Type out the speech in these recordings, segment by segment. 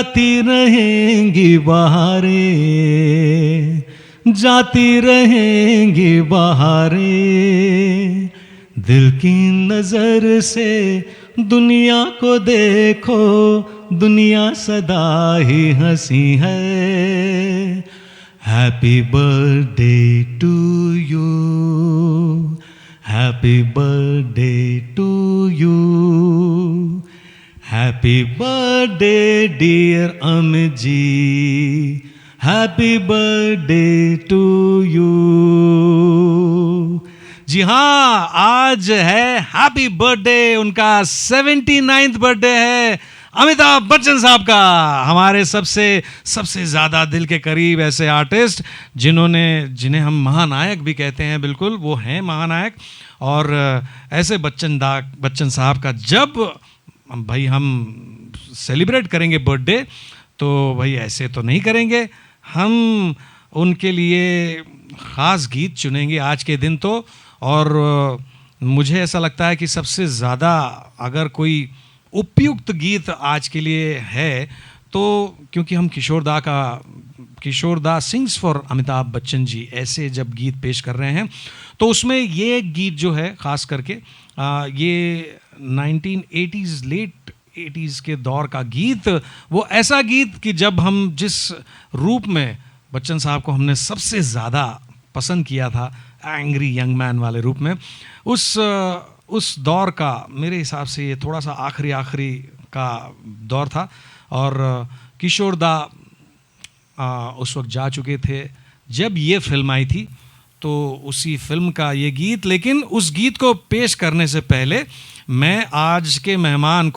आती रहेंगी बहारें, जाती रहेंगी बहारें, दिल की नजर से दुनिया को देखो, दुनिया सदा ही हंसी है। Happy birthday to you, happy birthday to you, happy birthday dear Amit ji, happy birthday to you. जी हाँ, आज है हैप्पी बर्थडे, उनका 79th बर्थडे है अमिताभ बच्चन साहब का। हमारे सबसे ज़्यादा दिल के करीब ऐसे आर्टिस्ट जिन्हें हम महानायक भी कहते हैं, बिल्कुल वो हैं महानायक। और ऐसे बच्चन साहब का जब भाई हम सेलिब्रेट करेंगे बर्थडे, तो भाई ऐसे तो नहीं करेंगे, हम उनके लिए ख़ास गीत चुनेंगे आज के दिन तो। और मुझे ऐसा लगता है कि सबसे ज़्यादा अगर कोई उपयुक्त गीत आज के लिए है तो, क्योंकि हम किशोर दा सिंग्स फॉर अमिताभ बच्चन जी ऐसे जब गीत पेश कर रहे हैं, तो उसमें ये गीत जो है ख़ास करके ये 1980s लेट 80s के दौर का गीत, वो ऐसा गीत कि जब हम जिस रूप में बच्चन साहब को हमने सबसे ज़्यादा पसंद किया था, एंग्री यंग मैन वाले रूप में, उस दौर का मेरे हिसाब से ये थोड़ा सा आखिरी का दौर था। और किशोर दा उस वक्त जा चुके थे जब ये फिल्म आई थी, तो उसी फिल्म का ये गीत। लेकिन उस गीत को पेश करने से पहले मैं आज के मेहमान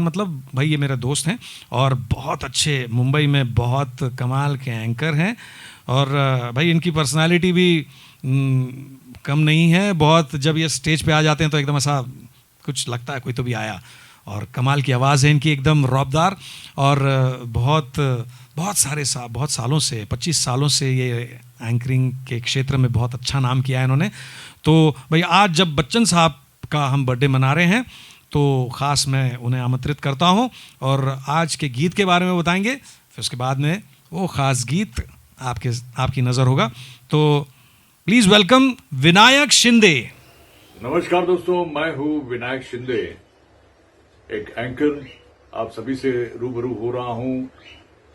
मतलब भाई ये मेरे दोस्त हैं और बहुत अच्छे, मुंबई में बहुत कमाल के एंकर हैं, और भाई इनकी पर्सनालिटी भी कम नहीं है बहुत। जब ये स्टेज पे आ जाते हैं तो एकदम ऐसा कुछ लगता है कोई तो भी आया, और कमाल की आवाज़ है इनकी, एकदम रौबदार। और बहुत सालों से 25 सालों से ये एंकरिंग के क्षेत्र में बहुत अच्छा नाम किया है इन्होंने। तो भाई आज जब बच्चन साहब का हम बर्थडे मना रहे हैं, तो ख़ास मैं उन्हें आमंत्रित करता हूं और आज के गीत के बारे में बताएंगे, फिर उसके बाद में वो ख़ास गीत आपकी नज़र होगा। तो प्लीज़ वेलकम विनायक शिंदे। नमस्कार दोस्तों, मैं हूं विनायक शिंदे, एक एंकर आप सभी से रूबरू हो रहा हूं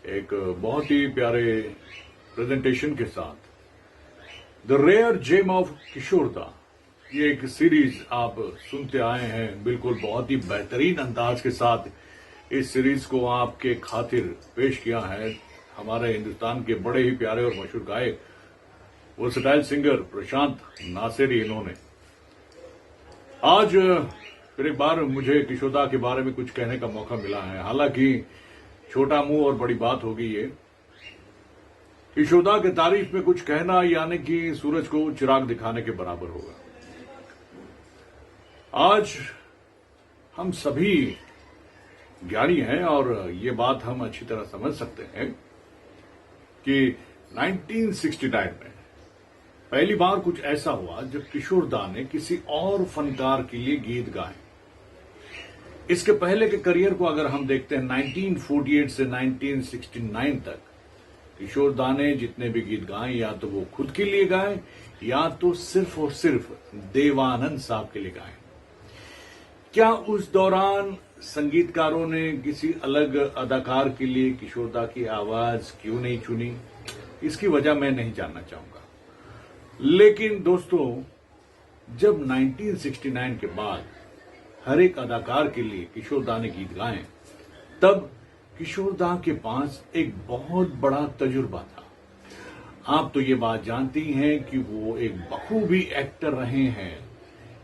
एक बहुत ही प्यारे प्रेजेंटेशन के साथ, द रेयर जेम ऑफ किशोर दा। ये एक सीरीज आप सुनते आए हैं, बिल्कुल बहुत ही बेहतरीन अंदाज के साथ इस सीरीज को आपके खातिर पेश किया है हमारे हिंदुस्तान के बड़े ही प्यारे और मशहूर गायक, वर्सेटाइल सिंगर प्रशांत नासेरी। इन्होंने आज फिर एक बार मुझे किशोर दा के बारे में कुछ कहने का मौका मिला है। हालांकि छोटा मुंह और बड़ी बात होगी ये। किशोर दा के तारीफ में कुछ कहना यानी कि सूरज को चिराग दिखाने के बराबर होगा। आज हम सभी ज्ञानी हैं और ये बात हम अच्छी तरह समझ सकते हैं कि 1969 में पहली बार कुछ ऐसा हुआ जब किशोर दा ने किसी और फनकार के लिए गीत गाए। इसके पहले के करियर को अगर हम देखते हैं 1948 से 1969 तक, किशोर दा ने जितने भी गीत गाए या तो वो खुद के लिए गाए या तो सिर्फ और सिर्फ देवानंद साहब के लिए गाए। क्या उस दौरान संगीतकारों ने किसी अलग अदाकार के लिए किशोर दा की आवाज क्यों नहीं चुनी, इसकी वजह मैं नहीं जानना चाहूंगा। लेकिन दोस्तों, जब 1969 के बाद हर एक अदाकार के लिए किशोर दा ने गीत गाए, तब किशोर दा के पास एक बहुत बड़ा तजुर्बा था। आप तो ये बात जानती हैं कि वो एक बखूबी एक्टर रहे हैं।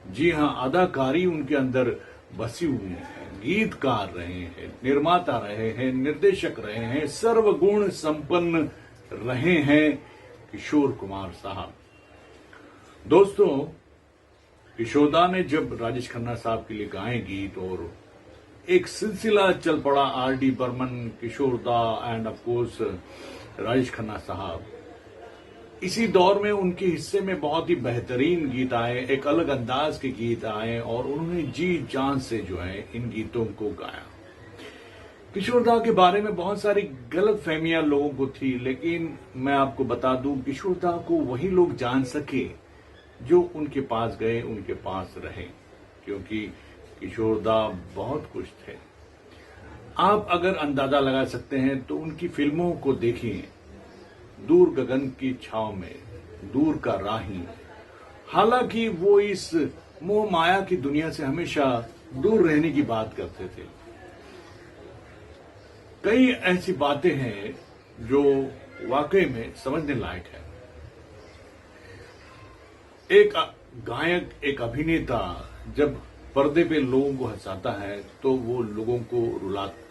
जी हां, अदाकारी उनके अंदर बसी हुई है, गीतकार रहे हैं, निर्माता रहे हैं, निर्देशक रहे हैं, सर्वगुण संपन्न रहे हैं किशोर कुमार साहब। दोस्तों, किशोरदा ने जब राजेश खन्ना साहब के लिए गाए गीत और एक सिलसिला चल पड़ा, आर.डी. बर्मन, किशोरदा and of course Rajesh Khanna साहब, इसी दौर में उनके हिस्से में बहुत ही बेहतरीन गीत आए, एक अलग अंदाज के गीत आए और उन्होंने जी जान से जो है इन गीतों को गाया। किशोरदा के बारे में बहुत सारी गलत फहमियां लोगों को थी, लेकिन मैं आपको बता दूं, किशोरदा को वही लोग जान सके जो उनके पास गए, उनके पास रहे, क्योंकि किशोरदा बहुत कुछ थे। आप अगर अंदाजा लगा सकते हैं तो उनकी फिल्मों को देखिए, दूर गगन की छाव में, दूर का राही। हालांकि वो इस मोह माया की दुनिया से हमेशा दूर रहने की बात करते थे। कई ऐसी बातें हैं जो वाकई में समझने लायक है। एक गायक, एक अभिनेता जब पर्दे पे लोगों को हंसाता है तो वो लोगों को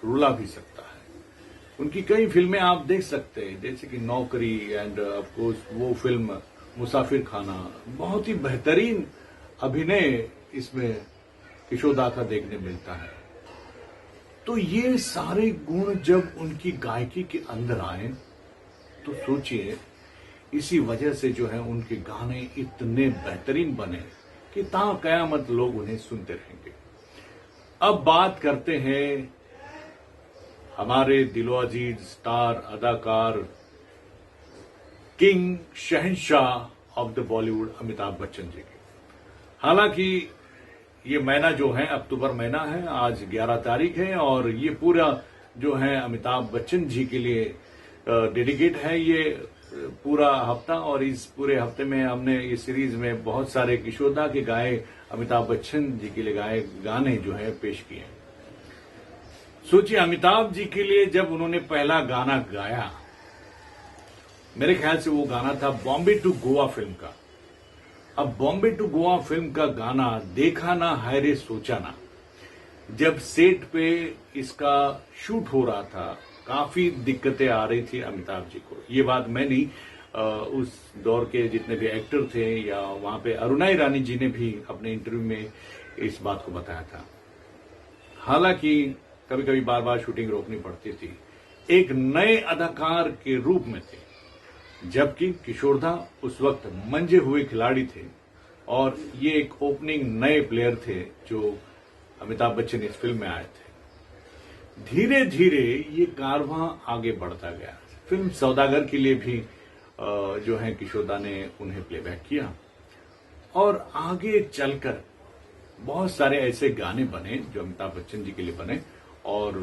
रुला भी सकता है। उनकी कई फिल्में आप देख सकते हैं, जैसे कि नौकरी एंड ऑफ कोर्स वो फिल्म मुसाफिर खाना, बहुत ही बेहतरीन अभिनय इसमें किशोरदा का देखने मिलता है। तो ये सारे गुण जब उनकी गायकी के अंदर आए तो सोचिए, इसी वजह से जो है उनके गाने इतने बेहतरीन बने कि ता कयामत लोग उन्हें सुनते रहेंगे। अब बात करते हैं हमारे दिलो अजीज स्टार अदाकार, king, Shahenshah of the Bollywood Amitabh Bachchan ji की। हालांकि ये महीना जो है अक्टूबर महीना है, आज 11 तारीख है और ये पूरा जो है अमिताभ बच्चन जी के लिए डेडिकेट है ये पूरा हफ्ता। और इस पूरे हफ्ते में हमने इस सीरीज में बहुत सारे किशोरदा के गाए, अमिताभ बच्चन जी के लिए गाए गाने जो है पेश किए। सोचिए, अमिताभ जी के लिए जब उन्होंने पहला गाना गाया, मेरे ख्याल से वो गाना था बॉम्बे टू गोवा फिल्म का। अब बॉम्बे टू गोवा फिल्म का गाना देखा ना हाय रे सोचा ना, जब सेट पे इसका शूट हो रहा था काफी दिक्कतें आ रही थी अमिताभ जी को। ये बात मैं नहीं, उस दौर के जितने भी एक्टर थे या वहां पे अरुणा ईरानी जी ने भी अपने इंटरव्यू में इस बात को बताया था। हालांकि कभी कभी बार बार शूटिंग रोकनी पड़ती थी, एक नए अदाकार के रूप में थे, जबकि किशोरदा उस वक्त मंजे हुए खिलाड़ी थे और ये एक ओपनिंग नए प्लेयर थे जो अमिताभ बच्चन इस फिल्म में आए थे। धीरे धीरे ये कारवां आगे बढ़ता गया। फिल्म सौदागर के लिए भी जो है किशोरदा ने उन्हें प्लेबैक किया और आगे चलकर बहुत सारे ऐसे गाने बने जो अमिताभ बच्चन जी के लिए बने और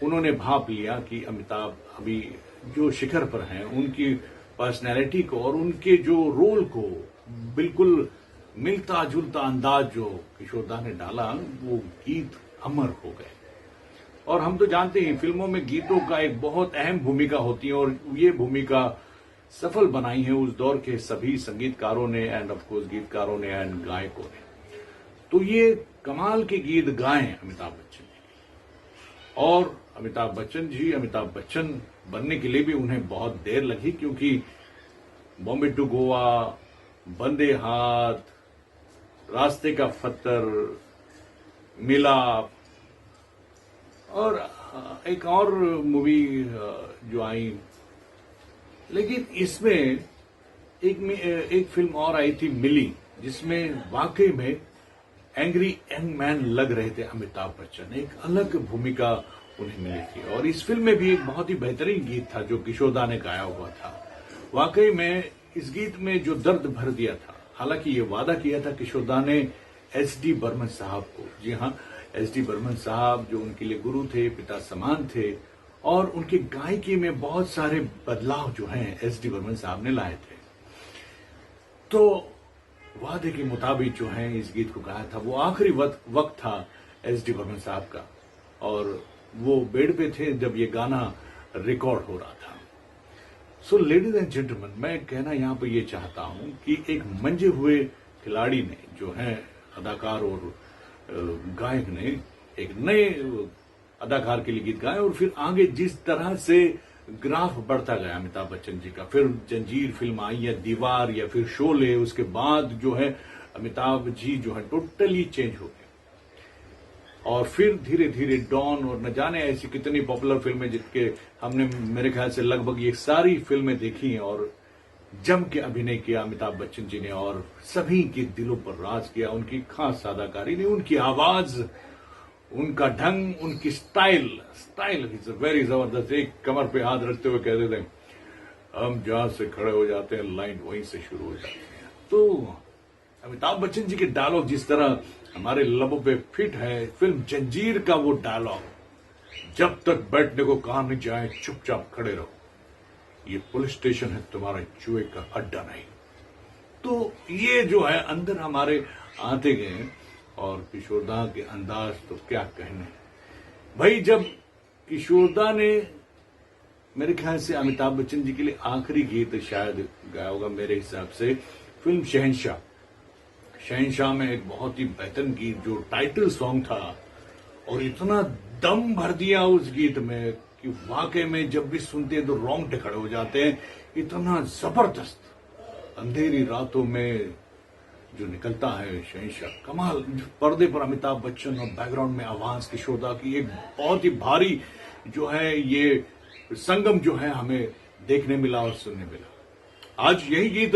उन्होंने भाप लिया कि अमिताभ अभी जो शिखर पर हैं, उनकी पर्सनैलिटी को और उनके जो रोल को बिल्कुल मिलता जुलता अंदाज जो किशोरदा ने डाला, वो गीत अमर हो गए। और हम तो जानते हैं फिल्मों में गीतों का एक बहुत अहम भूमिका होती है और ये भूमिका सफल बनाई है उस दौर के सभी संगीतकारों ने एंड ऑफ कोर्स गीतकारों ने एंड गायकों ने। तो ये कमाल के गीत गाए अमिताभ बच्चन जी और अमिताभ बच्चन बनने के लिए भी उन्हें बहुत देर लगी, क्योंकि बॉम्बे टू गोवा, बंदे हाथ, रास्ते का फत्तर, मिलाप और एक और मूवी जो आई, लेकिन इसमें एक फिल्म और आई थी मिली, जिसमें वाकई में एंग्री यंग मैन लग रहे थे अमिताभ बच्चन। एक अलग भूमिका उन्हें मिली थी और इस फिल्म में भी एक बहुत ही बेहतरीन गीत था जो किशोरदा ने गाया हुआ था। वाकई में इस गीत में जो दर्द भर दिया था। हालांकि ये वादा किया था किशोरदा ने एस.डी. बर्मन साहब को। जी हाँ, एस.डी. बर्मन साहब जो उनके लिए गुरु थे, पिता समान थे और उनकी गायकी में बहुत सारे बदलाव जो हैं एस.डी. बर्मन साहब ने लाए थे। तो वादे के मुताबिक जो है इस गीत को गाया था। वो आखिरी वक्त था एस.डी. बर्मन साहब का और वो बेड पे थे जब ये गाना रिकॉर्ड हो रहा था। सो लेडीज एंड जेंटलमैन, मैं कहना यहां पर ये चाहता हूं कि एक मंजे हुए खिलाड़ी ने जो है अदाकार और गायक ने एक नए अदाकार के लिए गीत गाए और फिर आगे जिस तरह से ग्राफ बढ़ता गया अमिताभ बच्चन जी का, फिर जंजीर फिल्म आई या दीवार या फिर शोले, उसके बाद जो है अमिताभ जी जो है टोटली चेंज हो गए और फिर धीरे धीरे डॉन और न जाने ऐसी कितनी पॉपुलर फिल्में जिनके हमने मेरे ख्याल से लगभग ये सारी फिल्में देखी हैं और जम के अभिनय किया अमिताभ बच्चन जी ने और सभी के दिलों पर राज किया। उनकी खास अदाकारी ने, उनकी आवाज, उनका ढंग, उनकी स्टाइल इज वेरी जबरदस्त। एक कमर पे हाथ रखते हुए कहते थे हम जहां से खड़े हो जाते हैं लाइन वहीं से शुरू हो जाती है। तो अमिताभ बच्चन जी के डायलॉग जिस तरह हमारे लबों पे फिट है, फिल्म जंजीर का वो डायलॉग, जब तक बैठने को कहा नहीं जाए चुपचाप खड़े रहो, ये पुलिस स्टेशन है तुम्हारा जुए का अड्डा नहीं। तो ये जो है अंदर हमारे आते गए और किशोरदा के अंदाज तो क्या कहने भाई। जब किशोरदा ने मेरे ख्याल से अमिताभ बच्चन जी के लिए आखिरी गीत शायद गाया होगा मेरे हिसाब से, फिल्म शहंशाह में एक बहुत ही बेहतरीन गीत जो टाइटल सॉन्ग था और इतना दम भर दिया उस गीत में कि वाकई में जब भी सुनते हैं तो रोंगटे खड़े हो जाते हैं। इतना जबरदस्त अंधेरी रातों में जो निकलता है शहंशाह, कमाल। पर्दे पर अमिताभ बच्चन और बैकग्राउंड में आवाज किशोरदा की, एक बहुत ही भारी जो है ये संगम जो है हमें देखने मिला और सुनने मिला। आज यही गीत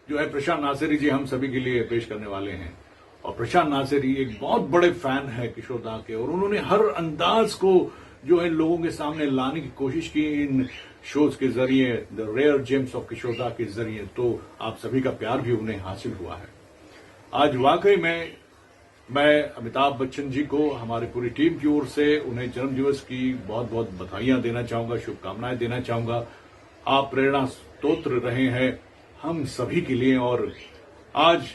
जो है प्रशांत नासिरी जी हम सभी के लिए पेश करने वाले हैं और प्रशांत नासिरी एक बहुत बड़े फैन है किशोरदा के और उन्होंने हर अंदाज को जो है लोगों के सामने लाने की कोशिश की इन शोज के जरिए, द रेयर जेम्स ऑफ किशोरदा के जरिए। तो आप सभी का प्यार भी उन्हें हासिल हुआ है। आज वाकई में मैं अमिताभ बच्चन जी को हमारी पूरी टीम की ओर से उन्हें जन्मदिवस की बहुत बहुत बधाइयां देना चाहूंगा, शुभकामनाएं देना चाहूंगा। आप प्रेरणा स्तोत्र रहे हैं हम सभी के लिए और आज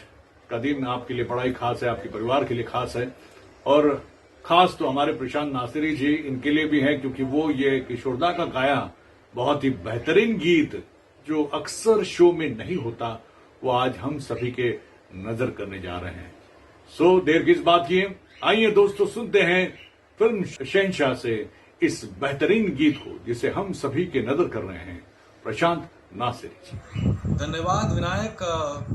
का दिन आपके लिए बड़ा ही खास है, आपके परिवार के लिए खास है और खास तो हमारे प्रशांत नासिरी जी इनके लिए भी है क्योंकि वो ये किशोरदा का गाया बहुत ही बेहतरीन गीत जो अक्सर शो में नहीं होता, वो आज हम सभी के नजर करने जा रहे हैं। सो देर किस बात की, आइए दोस्तों सुनते हैं फिल्म शहंशाह से इस बेहतरीन गीत को जिसे हम सभी के नजर कर रहे हैं, प्रशांत नासिरी जी। धन्यवाद विनायक,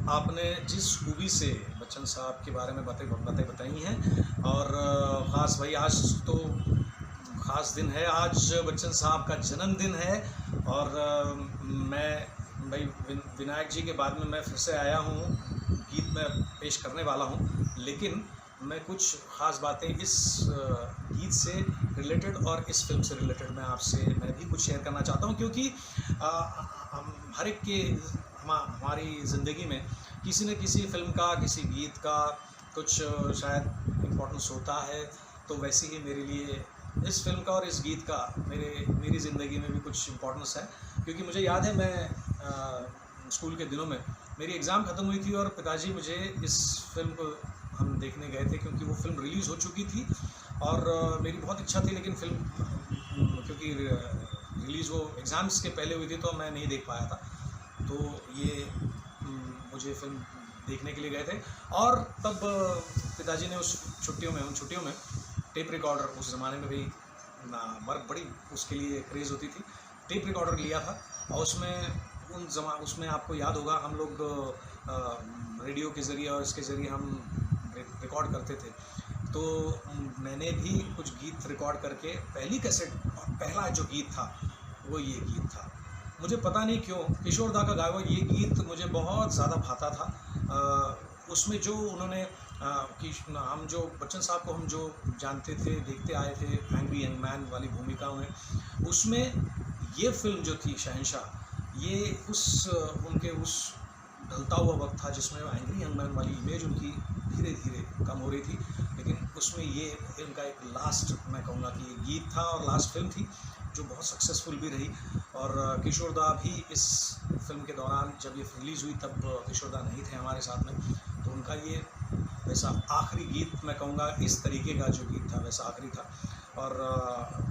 आपने जिस खूबी से बच्चन साहब के बारे में बातें बताई हैं और ख़ास भाई आज तो ख़ास दिन है, आज बच्चन साहब का जन्मदिन है और मैं भाई विनायक जी के बाद में मैं फिर से आया हूँ, गीत में पेश करने वाला हूँ, लेकिन मैं कुछ ख़ास बातें इस गीत से रिलेटेड और इस फिल्म से रिलेटेड मैं भी कुछ शेयर करना चाहता हूँ क्योंकि हर एक के हमारी ज़िंदगी में किसी न किसी फिल्म का, किसी गीत का कुछ शायद इम्पोर्टेंस होता है। तो वैसे ही मेरे लिए इस फिल्म का और इस गीत का मेरी ज़िंदगी में भी कुछ इम्पोर्टेंस है क्योंकि मुझे याद है मैं स्कूल के दिनों में मेरी एग्ज़ाम ख़त्म हुई थी और पिताजी मुझे इस फिल्म को हम देखने गए थे क्योंकि वो फिल्म रिलीज़ हो चुकी थी और मेरी बहुत इच्छा थी, लेकिन फिल्म क्योंकि रिलीज़ वो एग्ज़ाम्स के पहले हुई थी तो मैं नहीं देख पाया था। तो ये मुझे फिल्म देखने के लिए गए थे और तब पिताजी ने उन छुट्टियों में टेप रिकॉर्डर, उस ज़माने में भी बड़ी उसके लिए क्रेज़ होती थी, टेप रिकॉर्डर लिया था और उसमें आपको याद होगा हम लोग रेडियो के ज़रिए और इसके ज़रिए हम रिकॉर्ड करते थे। तो मैंने भी कुछ गीत रिकॉर्ड करके पहली कैसेट और पहला जो गीत था वो ये गीत था। मुझे पता नहीं क्यों किशोरदा का गाया हुआ ये गीत मुझे बहुत ज़्यादा भाता था। उसमें जो उन्होंने कि हम जो बच्चन साहब को हम जो जानते थे, देखते आए थे एंग्री यंग मैन वाली भूमिका में, उसमें ये फिल्म जो थी शहंशाह, ये उनके उस ढलता हुआ वक्त था जिसमें एंग्री यंग मैन वाली इमेज उनकी धीरे धीरे कम हो रही थी, लेकिन उसमें ये इनका एक लास्ट, मैं कहूँगा कि ये गीत था और लास्ट फिल्म थी जो बहुत सक्सेसफुल भी रही। और किशोरदा भी इस फिल्म के दौरान जब ये रिलीज़ हुई तब किशोरदा नहीं थे हमारे साथ में, तो उनका ये वैसा आखिरी गीत, मैं कहूँगा इस तरीके का जो गीत था वैसा आखिरी था। और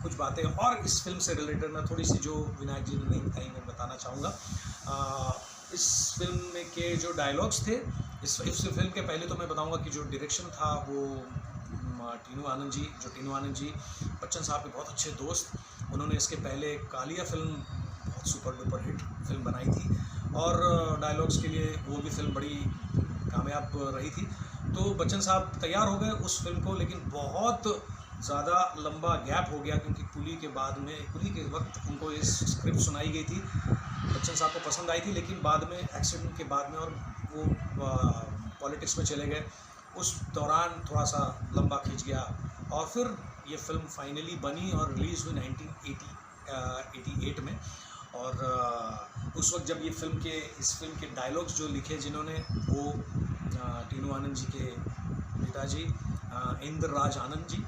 कुछ बातें और इस फिल्म से रिलेटेड मैं थोड़ी सी जो विनायक जी ने नहीं बताई मैं बताना चाहूँगा। इस फिल्म में के जो डायलॉग्स थे, इस फिल्म के पहले तो मैं बताऊंगा कि जो डायरेक्शन था वो टीनू आनंद जी, जो टीनू आनंद जी बच्चन साहब के बहुत अच्छे दोस्त, उन्होंने इसके पहले कालिया फिल्म बहुत सुपर डुपर हिट फिल्म बनाई थी और डायलॉग्स के लिए वो भी फिल्म बड़ी कामयाब रही थी। तो बच्चन साहब तैयार हो गए उस फिल्म को, लेकिन बहुत ज़्यादा लंबा गैप हो गया क्योंकि कुली के वक्त उनको ये स्क्रिप्ट सुनाई गई थी, बच्चन साहब को पसंद आई थी, लेकिन बाद में एक्सीडेंट के बाद में और वो पॉलिटिक्स में चले गए, उस दौरान थोड़ा सा लंबा खिंच गया और फिर ये फिल्म फाइनली बनी और रिलीज़ हुई 1988 में। और उस वक्त जब इस फिल्म के डायलॉग्स जो लिखे जिन्होंने, वो टीनू आनंद जी के पिताजी इंद्र राज आनंद जी,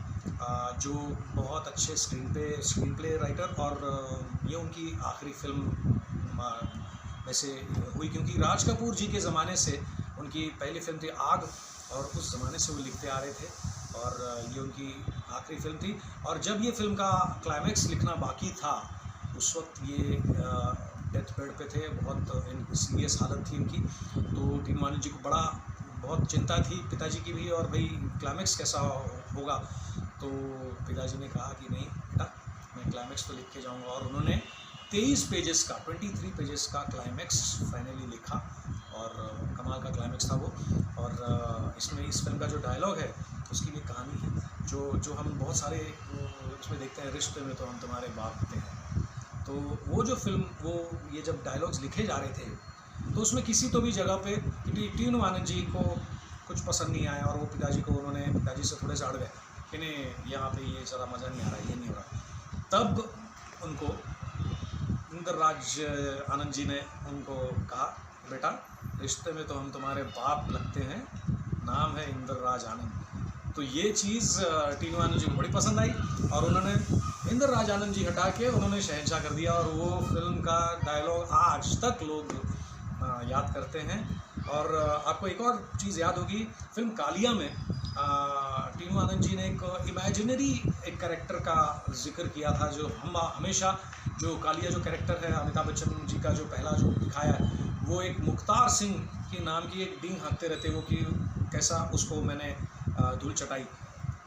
जो बहुत अच्छे स्क्रीन प्ले राइटर, और ये उनकी आखिरी फिल्म वैसे हुई क्योंकि राज कपूर जी के ज़माने से उनकी पहली फिल्म थी आग, और उस ज़माने से वो लिखते आ रहे थे और ये उनकी आखिरी फिल्म थी। और जब ये फिल्म का क्लाइमैक्स लिखना बाकी था उस वक्त ये डेथ बेड पे थे, बहुत सीरियस हालत थी इनकी। तो टीनू आनंद जी को बहुत चिंता थी पिताजी की भी, और भाई क्लाइमैक्स कैसा होगा। तो पिताजी ने कहा कि नहीं बेटा, मैं क्लाइमैक्स तो लिख के जाऊंगा, और उन्होंने 23 पेजेस का क्लाइमैक्स फाइनली लिखा और कमाल का क्लाइमैक्स था वो। और इसमें इस फिल्म का जो डायलॉग है उसकी भी कहानी है, जो हम बहुत सारे उसमें देखते हैं, रिश्ते में तो हम तुम्हारे बाप होते हैं। तो वो जो फिल्म ये जब डायलॉग्स लिखे जा रहे थे तो उसमें किसी तो भी जगह पे टीनू आनंद जी को कुछ पसंद नहीं आया और वो पिताजी से थोड़े से अड़ गए कि नहीं यहाँ पे ये ज़रा मज़ा नहीं आ रहा, ये नहीं हो रहा। तब उनको इंद्र राज आनंद जी ने उनको कहा, बेटा रिश्ते में तो हम तुम्हारे बाप लगते हैं, नाम है इंद्र राज आनंद। तो ये चीज़ टीनू आनंद जी को बड़ी पसंद आई और उन्होंने इंद्र राज आनंद जी हटा के उन्होंने शहंशाह कर दिया, और वो फिल्म का डायलॉग आज तक लोग याद करते हैं। और आपको एक और चीज़ याद होगी, फिल्म कालिया में टीनू आनंद जी ने एक इमेजिनरी कैरेक्टर का जिक्र किया था, जो हम हमेशा जो कालिया जो कैरेक्टर है अमिताभ बच्चन जी का जो पहला जो दिखाया है, वो एक मुख्तार सिंह के नाम की एक डींग हाँकते रहते वो कि कैसा उसको मैंने धूल चटाई।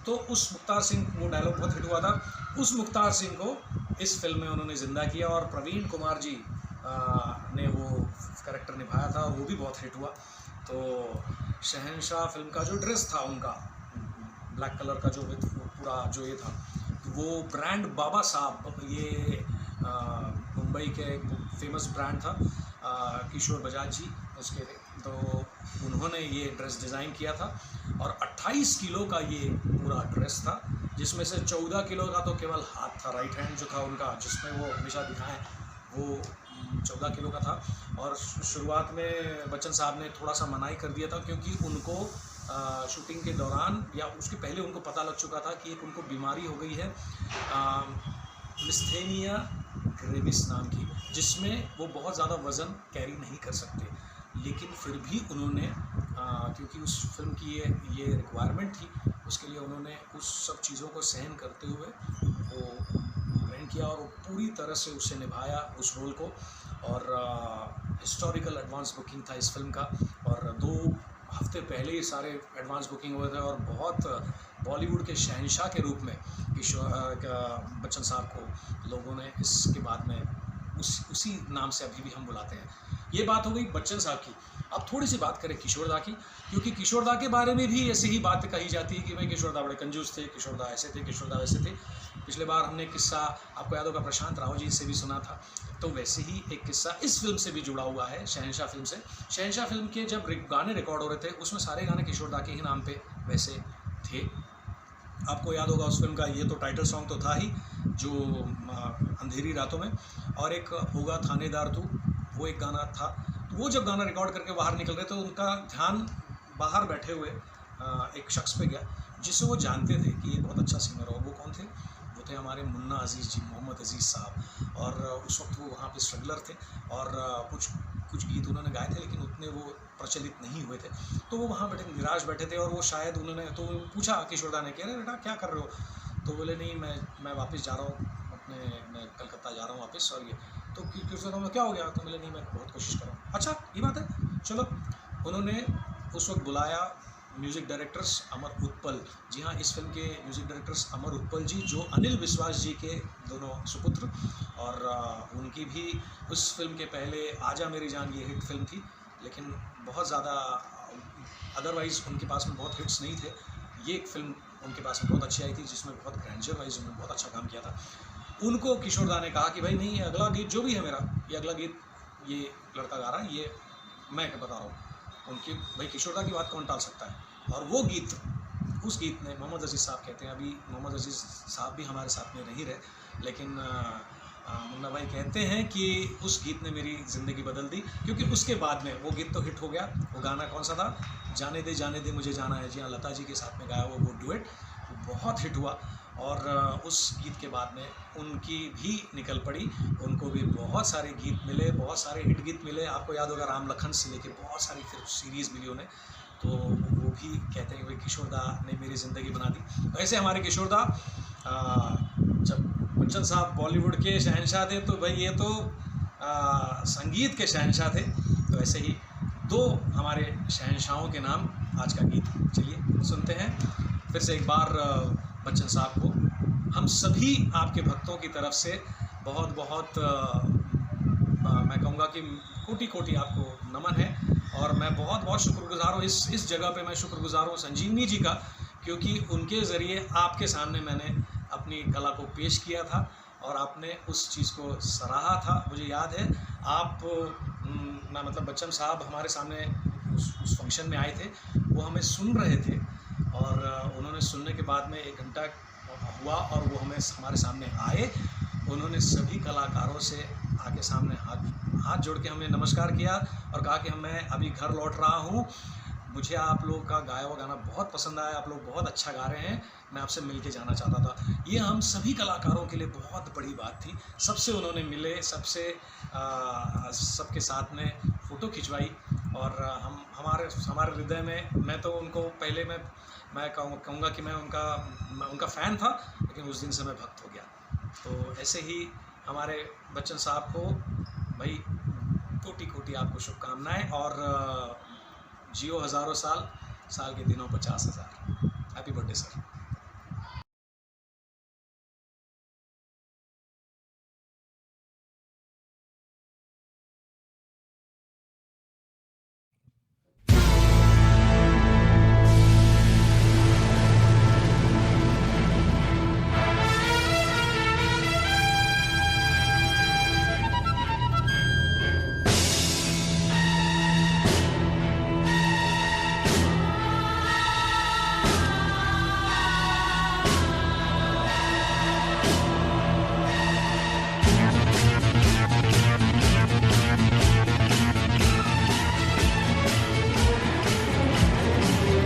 तो उस मुख्तार सिंह, वो डायलॉग बहुत हिट हुआ था, उस मुख्तार सिंह को इस फिल्म में उन्होंने ज़िंदा किया और प्रवीण कुमार जी ने वो कैरेक्टर निभाया था, वो भी बहुत हिट हुआ। तो शहंशाह फिल्म का जो ड्रेस था उनका ब्लैक कलर का जो पूरा जो ये था, वो ब्रांड बाबा साहब, ये मुंबई के एक फेमस ब्रांड था, किशोर बजाज जी उसके थे, तो उन्होंने ये ड्रेस डिज़ाइन किया था और 28 किलो का ये पूरा ड्रेस था, जिसमें से 14 किलो का तो केवल हाथ था, राइट हैंड जो था उनका, जिसमें वो हमेशा दिखाएं, वो 14 किलो का था। और शुरुआत में बच्चन साहब ने थोड़ा सा मनाही कर दिया था क्योंकि उनको शूटिंग के दौरान या उसके पहले उनको पता लग चुका था कि एक उनको बीमारी हो गई है मिस्थेनिया ग्रेविस नाम की, जिसमें वो बहुत ज़्यादा वज़न कैरी नहीं कर सकते। लेकिन फिर भी उन्होंने क्योंकि उस फिल्म की ये रिक्वायरमेंट थी, उसके लिए उन्होंने उस सब चीज़ों को सहन करते हुए वो ग्रहण किया और वो पूरी तरह से उसे निभाया उस रोल को। और हिस्टोरिकल एडवांस बुकिंग था इस फिल्म का, और 2 हफ्ते पहले ही सारे एडवांस बुकिंग हुए थे और बहुत बॉलीवुड के शहंशाह के रूप में बच्चन साहब को लोगों ने इसके बाद में उसी नाम से अभी भी हम बुलाते हैं। ये बात हो गई बच्चन साहब की। अब थोड़ी सी बात करें किशोर दा की, क्योंकि किशोर दा के बारे में भी ऐसी ही बात कही जाती है कि भाई किशोर दा बड़े कंजूस थे, किशोर दा ऐसे थे, किशोर दा वैसे थे। पिछले बार हमने किस्सा आपको याद होगा प्रशांत राव जी से भी सुना था, तो वैसे ही एक किस्सा इस फिल्म से भी जुड़ा हुआ है, शहंशाह फिल्म से। शहंशाह फिल्म के जब गाने रिकॉर्ड हो रहे थे उसमें सारे गाने किशोर दा के ही नाम पे वैसे थे। आपको याद होगा उस फिल्म का ये तो टाइटल सॉन्ग तो था ही, जो अंधेरी रातों में, और एक होगा थानेदार तू, वो एक गाना था। तो वो जब गाना रिकॉर्ड करके बाहर निकल रहे तो उनका ध्यान बाहर बैठे हुए एक शख्स पे गया जिसे वो जानते थे कि ये बहुत अच्छा सिंगर हो। वो कौन थे? वो थे हमारे मुन्ना अजीज़ जी, मोहम्मद अजीज़ साहब। और उस वक्त वो वहाँ पे स्ट्रगलर थे और कुछ गीत उन्होंने गाए थे लेकिन उतने वो प्रचलित नहीं हुए थे। तो वो वहाँ बैठे निराश बैठे थे और वो शायद उन्होंने तो पूछा किशोर दा ने कि अरे बेटा क्या कर रहे हो? तो बोले नहीं मैं वापस जा रहा हूँ मैं कलकत्ता जा रहा हूँ वापस। और ये तो किशोर दा में क्या हो गया? तो बोले नहीं मैं बहुत कोशिश कर रहा हूँ। अच्छा ये बात है, चलो। उन्होंने उस वक्त बुलाया म्यूज़िक डायरेक्टर्स अमर उत्पल। जी हाँ, इस फिल्म के म्यूज़िक डायरेक्टर्स अमर उत्पल जी, जो अनिल विश्वास जी के दोनों सुपुत्र, और उनकी भी उस फिल्म के पहले आजा मेरी जान ये हिट फिल्म थी, लेकिन बहुत ज़्यादा अदरवाइज़ उनके पास में बहुत हिट्स नहीं थे। ये एक फिल्म उनके पास में बहुत अच्छी आई थी, जिसमें बहुत ग्रैंडर वाइज उन्होंने बहुत अच्छा काम किया था। उनको किशोर दा ने कहा कि भाई नहीं, ये अगला गीत जो भी है मेरा, ये अगला गीत ये लड़का गा रहा है, ये मैं बता रहा हूँ। उनकी भाई किशोर दा की बात कौन टाल सकता है। और वो गीत, उस गीत ने मोहम्मद अजीज़ साहब कहते हैं, अभी मोहम्मद अजीज़ साहब भी हमारे साथ में नहीं रहे, लेकिन मुन्ना भाई कहते हैं कि उस गीत ने मेरी ज़िंदगी बदल दी, क्योंकि उसके बाद में वो गीत तो हिट हो गया। वो गाना कौन सा था, जाने दे मुझे जाना है। जी हाँ, लता जी के साथ में गाया वो डुएट बहुत हिट हुआ। और उस गीत के बाद में उनकी भी निकल पड़ी, उनको भी बहुत सारे गीत मिले, बहुत सारे हिट गीत मिले। आपको याद होगा राम लखन से लेके बहुत सारी फिर सीरीज़ मिली उन्हें, तो वो भी कहते हैं कि किशोर दा ने मेरी ज़िंदगी बना दी। वैसे हमारे किशोर दा जब बच्चन साहब बॉलीवुड के शहंशाह थे, तो भाई ये तो संगीत के शहंशाह थे। तो ऐसे ही दो हमारे शहंशाहों के नाम आज का गीत चलिए सुनते हैं फिर से एक बार। बच्चन साहब को हम सभी आपके भक्तों की तरफ से बहुत बहुत मैं कहूँगा कि कोटि कोटि आपको नमन है। और मैं बहुत बहुत शुक्रगुजार हूँ, इस जगह पे मैं शुक्रगुजार हूँ संजीवनी जी का, क्योंकि उनके ज़रिए आपके सामने मैंने अपनी कला को पेश किया था और आपने उस चीज़ को सराहा था। मुझे याद है आप मैं मतलब बच्चन साहब हमारे सामने उस फंक्शन में आए थे, वो हमें सुन रहे थे, और उन्होंने सुनने के बाद में 1 घंटा हुआ और वो हमारे सामने आए। उन्होंने सभी कलाकारों से आके सामने हाथ जोड़ के हमें नमस्कार किया और कहा कि मैं अभी घर लौट रहा हूँ, मुझे आप लोग का गाया हुआ गाना बहुत पसंद आया, आप लोग बहुत अच्छा गा रहे हैं, मैं आपसे मिल के जाना चाहता था। ये हम सभी कलाकारों के लिए बहुत बड़ी बात थी। सबसे उन्होंने मिले, सबके साथ में फ़ोटो खिंचवाई, और हमारे हृदय में, मैं तो उनको पहले मैं कहूँगा कि मैं उनका फ़ैन था, लेकिन उस दिन से मैं भक्त हो गया। तो ऐसे ही हमारे बच्चन साहब को भाई कोटि कोटि आपको शुभकामनाएं, और जियो हज़ारों साल, साल के दिनों 50,000। Happy birthday sir.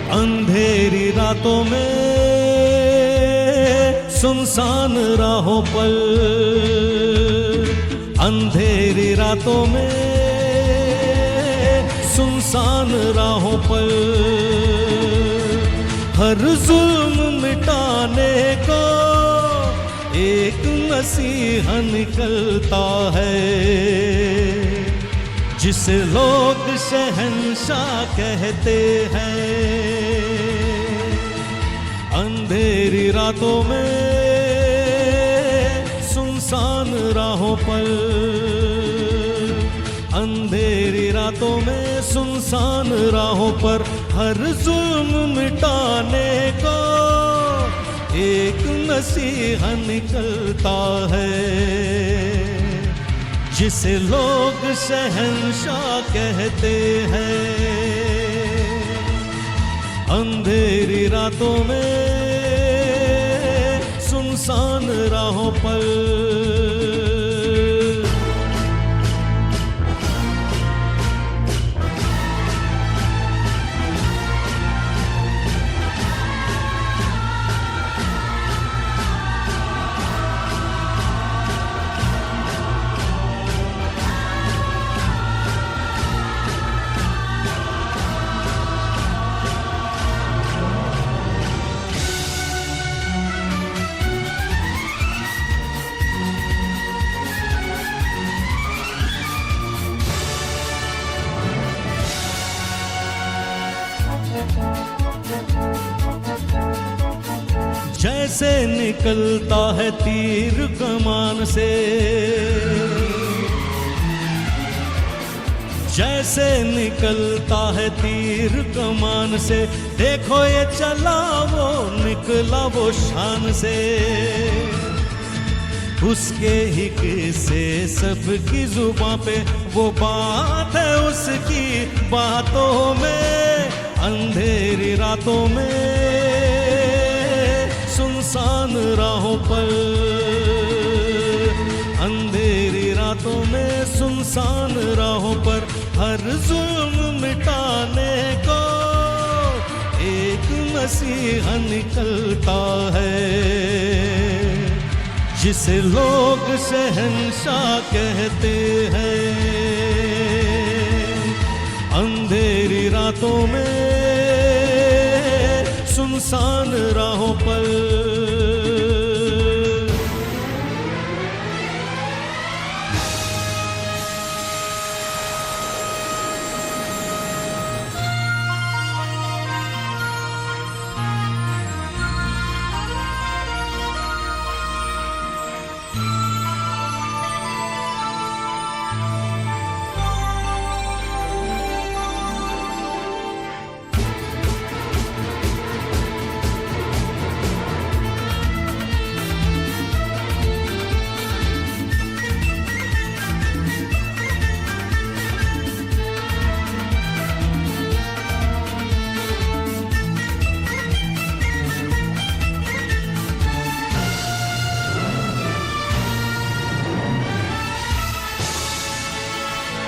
अंधेरी रातों में सुनसान राहों पर, अंधेरी रातों में सुनसान राहों पर, हर जुल्म मिटाने को एक मसीहा निकलता है, जिसे लोग शहंशाह कहते हैं। अंधेरी रातों में सुनसान राहों पर, अंधेरी रातों में सुनसान राहों पर, हर जुल्म मिटाने को एक मसीहा निकलता है, जिसे लोग शहंशाह कहते हैं। अंधेरी रातों में सुनसान राहों पर। जैसे निकलता है तीर कमान से, जैसे निकलता है तीर कमान से, देखो ये चला वो निकला वो शान से। उसके ही किस्से सबकी जुबां पे, वो बात है उसकी बातों में। अंधेरी रातों में सुनसान राहों पर, अंधेरी रातों में सुनसान राहों पर, हर जुल्म मिटाने को एक मसीहा निकलता है, जिसे लोग शहंशाह कहते हैं। अंधेरी रातों में सुनसान राहों पर,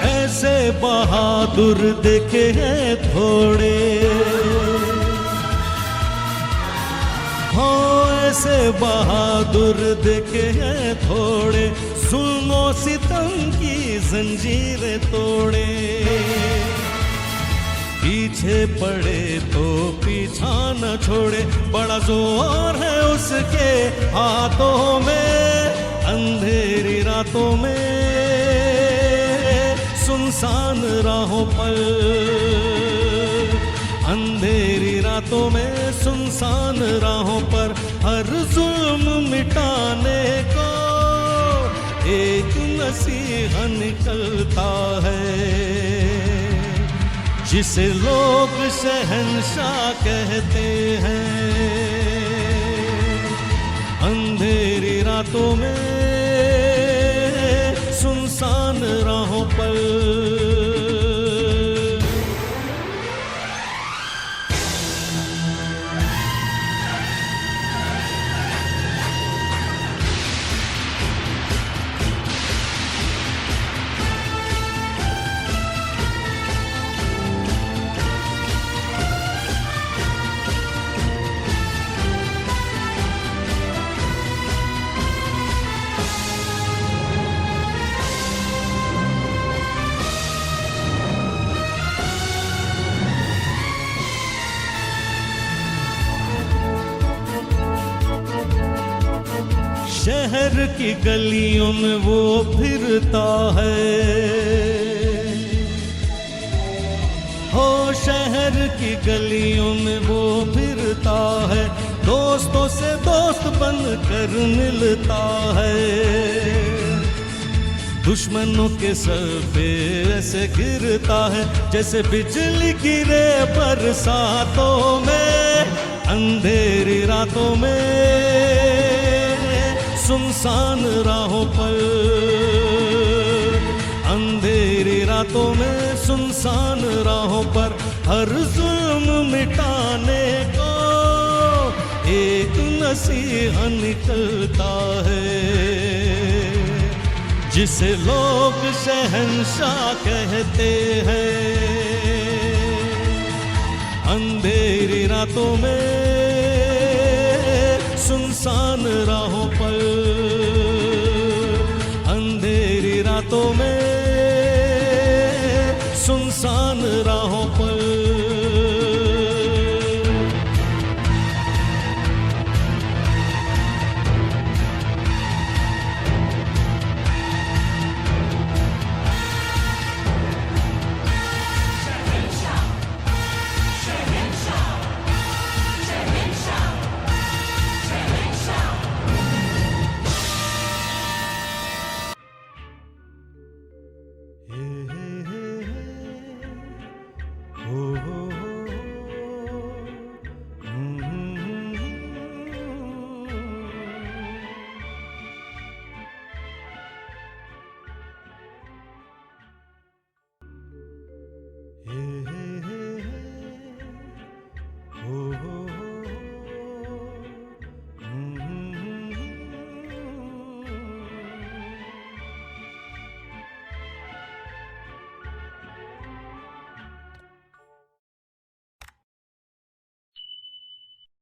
ऐसे बहादुर देखे हैं थोड़े, हो ऐसे बहादुर देखे हैं थोड़े, जुल्मों सितम की जंजीरें तोड़े। पीछे पड़े तो पीछा न छोड़े, बड़ा जोर है उसके हाथों में। अंधेरी रातों में सुनसान राहों पर, अंधेरी रातों में सुनसान राहों पर, हर जुल्म मिटाने को एक मसीहा निकलता है, जिसे लोग शहंशाह कहते हैं। अंधेरी रातों में सुनसान राहों पर, शहर की गलियों में वो फिरता है, हो शहर की गलियों में वो फिरता है, दोस्तों से दोस्त बनकर मिलता है। दुश्मनों के सर पे ऐसे गिरता है, जैसे बिजली गिरे बरसातों में। अंधेरी रातों में सुनसान राहों पर, अंधेरी रातों में सुनसान राहों पर, हर जुल्म मिटाने को एक मसीहा निकलता है, जिसे लोग शहंशाह कहते हैं। अंधेरी रातों में सुनसान राहों पर, अंधेरी रातों में सुनसान राहों पर। हे हे हो हे